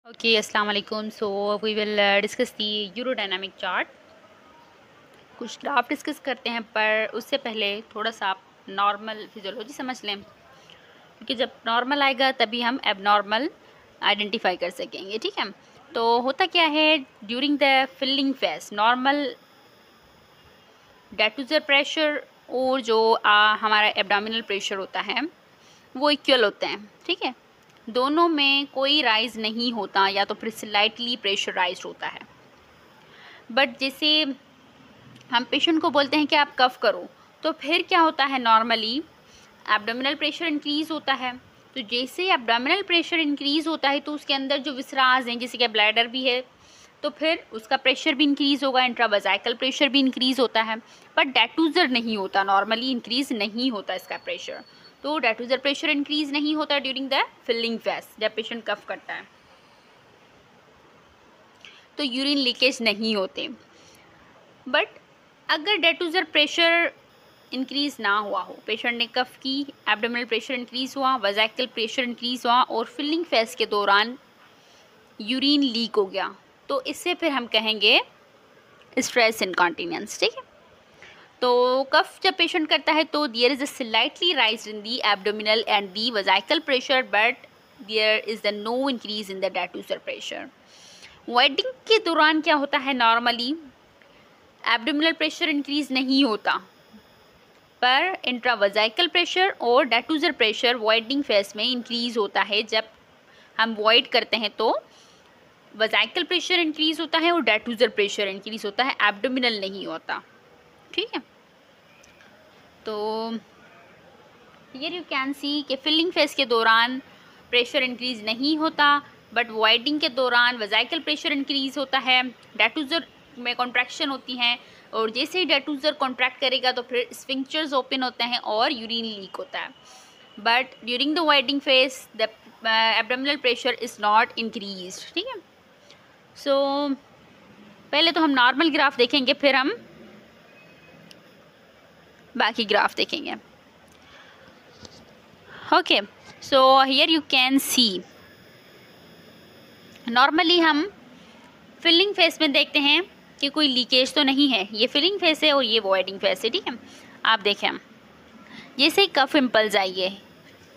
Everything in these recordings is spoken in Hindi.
Okay, अस्सलाम वालेकुम. So we will discuss the Eurodynamic chart. कुछ ग्राफ डिस्कस करते हैं, पर उससे पहले थोड़ा सा आप नॉर्मल फिजियोलॉजी समझ लें, क्योंकि जब नॉर्मल आएगा तभी हम एबनॉर्मल आइडेंटिफाई कर सकेंगे. ठीक है, तो होता क्या है during the filling phase normal detrusor pressure और जो हमारा एब्डोमिनल प्रेशर होता है वो इक्वल होते हैं. ठीक है, दोनों में कोई राइज नहीं होता, या तो फिर स्लाइटली प्रेशराइज्ड होता है. बट जैसे हम पेशेंट को बोलते हैं कि आप कफ करो, तो फिर क्या होता है नॉर्मली एब्डोमिनल प्रेशर इंक्रीज़ होता है. तो जैसे एब्डोमिनल प्रेशर इंक्रीज़ होता है तो उसके अंदर जो विसराज हैं, जैसे कि ब्लैडर भी है, तो फिर उसका प्रेशर भी इंक्रीज़ होगा, इंट्रावजाइकल प्रेशर भी इंक्रीज़ होता है. बट डेटूजर नहीं होता, नॉर्मली इंक्रीज़ नहीं होता इसका प्रेशर. तो डेटूजर प्रेशर इंक्रीज़ नहीं होता ड्यूरिंग द फिलिंग फेज. जब पेशेंट कफ करता है तो यूरिन लीकेज नहीं होते. बट अगर डेटूजर प्रेशर इंक्रीज़ ना हुआ हो, पेशेंट ने कफ की, एब्डोमिनल प्रेशर इंक्रीज़ हुआ, वजाइकल प्रेशर इंक्रीज़ हुआ और फिलिंग फेज के दौरान यूरिन लीक हो गया, तो इससे फिर हम कहेंगे स्ट्रेस इनकॉन्टिनेंस. ठीक है, तो कफ जब पेशेंट करता है तो there is a slightly rise in the abdominal and the vesical pressure, but there is the no increase in the detrusor pressure. Voiding के दौरान क्या होता है नॉर्मली एब्डोमिनल प्रेशर इंक्रीज़ नहीं होता, पर इंट्रावजाइकल प्रेशर और डेटूजर प्रेशर वॉइडिंग फेज में इंक्रीज़ होता है. जब हम वॉइड करते हैं तो वजाइकल प्रेशर इंक्रीज़ होता है और डेटूजर प्रेशर इंक्रीज़ होता है, एब्डोमिनल नहीं होता. ठीक है, तो हियर यू कैन सी कि फिलिंग फेज के दौरान प्रेशर इंक्रीज़ नहीं होता, बट वॉइडिंग के दौरान वजाइकल प्रेशर इंक्रीज़ होता है, डेटूजर में कॉन्ट्रैक्शन होती हैं, और जैसे ही डेटूजर कॉन्ट्रैक्ट करेगा तो फिर स्फिंक्चर्स ओपन होते हैं और यूरिन लीक होता है. But during the voiding phase the abdominal pressure is not increased. ठीक है, सो पहले तो हम नॉर्मल ग्राफ देखेंगे, फिर हम बाकी ग्राफ देखेंगे. Okay, so here you can see normally हम फिलिंग फेज में देखते हैं कि कोई लीकेज तो नहीं है. ये फिलिंग फेज है और ये वॉइडिंग फेज है. ठीक है, आप देखें जैसे ही कफ इम्पल्स आइए,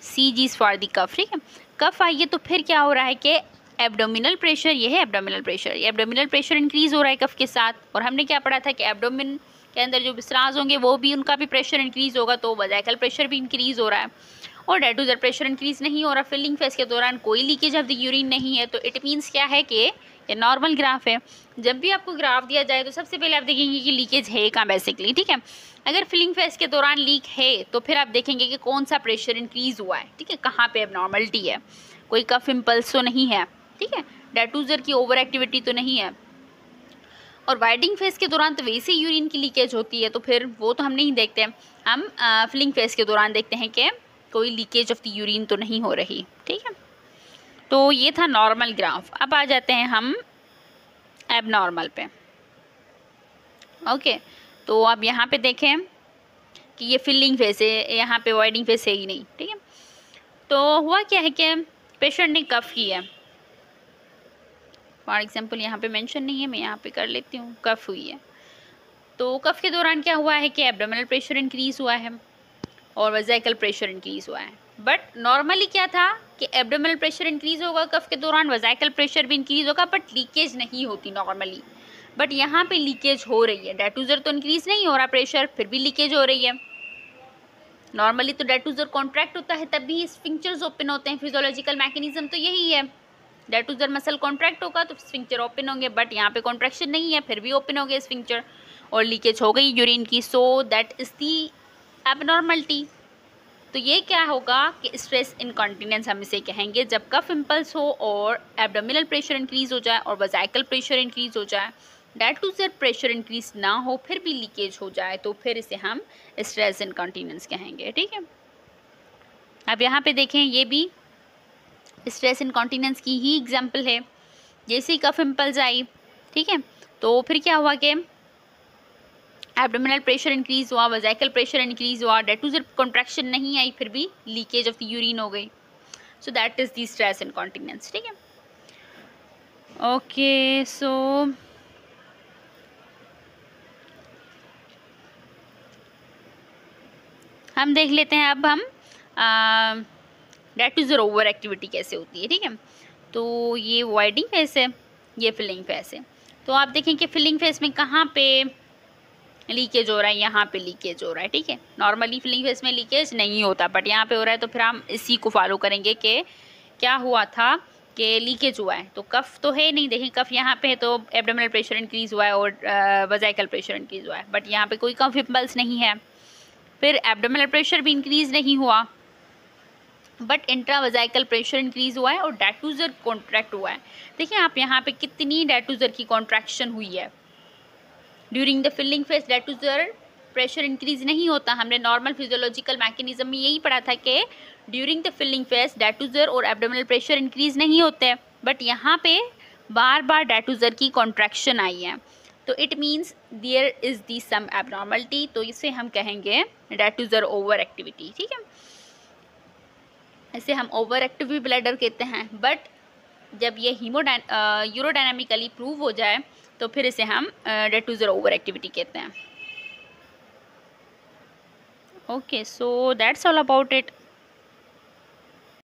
सी जीज फॉर दी कफ. ठीक है, कफ आइए तो फिर क्या हो रहा है कि एब्डोमिनल प्रेशर, ये है एब्डोमिनल प्रेशर, ये एब्डोमिनल प्रेशर इंक्रीज़ हो रहा है कफ के साथ. और हमने क्या पढ़ा था कि एब्डोमिन के अंदर जो विसराज होंगे वो भी, उनका भी प्रेशर इंक्रीज़ होगा, तो वजाइकल प्रेशर भी इंक्रीज़ हो रहा है और डेटूजर प्रेशर इंक्रीज़ नहीं हो रहा. फिलिंग फेज के दौरान कोई लीकेज ऑफ द यूरिन नहीं है. तो इट मीन्स क्या है कि ये नॉर्मल ग्राफ है. जब भी आपको ग्राफ दिया जाए तो सबसे पहले आप देखेंगे कि लीकेज है कहाँ बेसिकली. ठीक है, अगर फिलिंग फेज के दौरान लीक है तो फिर आप देखेंगे कि कौन सा प्रेशर इंक्रीज़ हुआ है. ठीक है, कहाँ पे एबनॉर्मलिटी है, कोई कफ इम्पल्स तो नहीं है. ठीक है, डेटूजर की ओवर एक्टिविटी तो नहीं है. और वाइडिंग फेज के दौरान तो वैसे ही यूरिन की लीकेज होती है, तो फिर वो तो हम नहीं देखते. हम फिलिंग फेज के दौरान देखते हैं कि कोई लीकेज ऑफ द यूरिन तो नहीं हो रही. ठीक है, तो ये था नॉर्मल ग्राफ. अब आ जाते हैं हम एबनॉर्मल पे. ओके, तो अब यहाँ पे देखें कि ये फिलिंग फेज है, यहाँ पे वॉइडिंग फेज है ही नहीं. ठीक है, तो हुआ क्या है कि पेशेंट ने कफ किया है, फॉर एग्जांपल यहाँ पे मेंशन नहीं है, मैं यहाँ पे कर लेती हूँ, कफ हुई है. तो कफ के दौरान क्या हुआ है कि एब्डोमिनल प्रेशर इंक्रीज़ हुआ है और वजाइकल प्रेशर इंक्रीज़ हुआ है. बट नॉर्मली क्या था कि एब्डोमिनल प्रेशर इंक्रीज़ होगा कफ के दौरान, वजाइकल प्रेशर भी इंक्रीज़ होगा, बट लीकेज नहीं होती नॉर्मली. बट यहाँ पे लीकेज हो रही है. डेटूजर तो इंक्रीज़ नहीं हो रहा प्रेशर, फिर भी लीकेज हो रही है. नॉर्मली तो डेटूजर कॉन्ट्रैक्ट होता है तब भी स्फिंक्चर्स ओपन होते हैं. फिजियोलॉजिकल मैकेनिज्म तो यही है, डेटूजर मसल कॉन्ट्रैक्ट होगा तो स्फिंक्चर ओपन होंगे, बट यहाँ पे कॉन्ट्रैक्शन नहीं है, फिर भी ओपन हो गए स्फिंक्चर और लीकेज हो गई यूरिन की. So that is the abnormality. तो ये क्या होगा कि स्ट्रेस इनकॉन्टिनेंस हम इसे कहेंगे, जब कफ इम्पल्स हो और एब्डोमिनल प्रेशर इंक्रीज़ हो जाए और वजाइकल प्रेशर इंक्रीज़ हो जाए, डेटूजर प्रेशर इंक्रीज़ ना हो, फिर भी लीकेज हो जाए, तो फिर इसे हम स्ट्रेस इनकॉन्टिनेंस कहेंगे. ठीक है, अब यहाँ पे देखें, ये भी स्ट्रेस इनकॉन्टिनेंस की ही एग्जाम्पल है. जैसे ही कफ इम्पल्स आई, ठीक है, तो फिर क्या हुआ कि एब्डोमिनल प्रेशर इंक्रीज़ हुआ, वजाइकल प्रेशर इंक्रीज़ हुआ, डेटूजर कॉन्ट्रैक्शन नहीं आई, फिर भी लीकेज ऑफ द यूरिन हो गई. So that is the stress incontinence. ठीक है, ओके सो हम देख लेते हैं अब हम डेटूजर ओवर एक्टिविटी कैसे होती है, ठीक है। तो ये वॉइडिंग फेस है, ये फिलिंग फेस है। तो आप देखें कि फिलिंग फेस में कहाँ पे लीकेज हो रहा है, यहाँ पे लीकेज हो रहा है, ठीक है। नॉर्मली फिलिंग फेस में लीकेज नहीं होता, बट यहाँ पे हो रहा है, तो फिर हम इसी को फॉलो करेंगे कि क्या हुआ था कि लीकेज हुआ है। तो कफ तो है नहीं, देखें कफ यहाँ पे है तो एब्डोमिनल प्रेशर इंक्रीज हुआ है और वजाइकल प्रेशर इंक्रीज हुआ है, बट यहाँ पे कोई कफ इम्पल्स नहीं है। फिर एब्डोमिनल प्रेशर भी इंक्रीज नहीं हुआ, बट इंट्रावजाइकल प्रेशर इंक्रीज हुआ है और डेटूजर कॉन्ट्रैक्ट हुआ है। देखिए आप यहाँ पे कितनी डेटूजर की कॉन्ट्रैक्शन हुई है। During the filling phase detrusor pressure increase नहीं होता। हमने नॉर्मल फिजियोलॉजिकल मैकेनिज्म में यही पढ़ा था कि ड्यूरिंग द फिलिंग फेज डेटूजर और एब्डोमिनल प्रेशर इंक्रीज नहीं होते, बट यहाँ पे बार बार डेटूजर की कॉन्ट्रैक्शन आई है। तो it means there is the some abnormality, तो इसे हम कहेंगे डेटूजर ओवर एक्टिविटी, ठीक है। इसे हम ओवर एक्टिव ब्लैडर कहते हैं, बट जब ये यूरोडायनामिकली प्रूव हो जाए तो फिर इसे हम डेटूजर ओवर एक्टिविटी कहते हैं। Okay so that's all about it.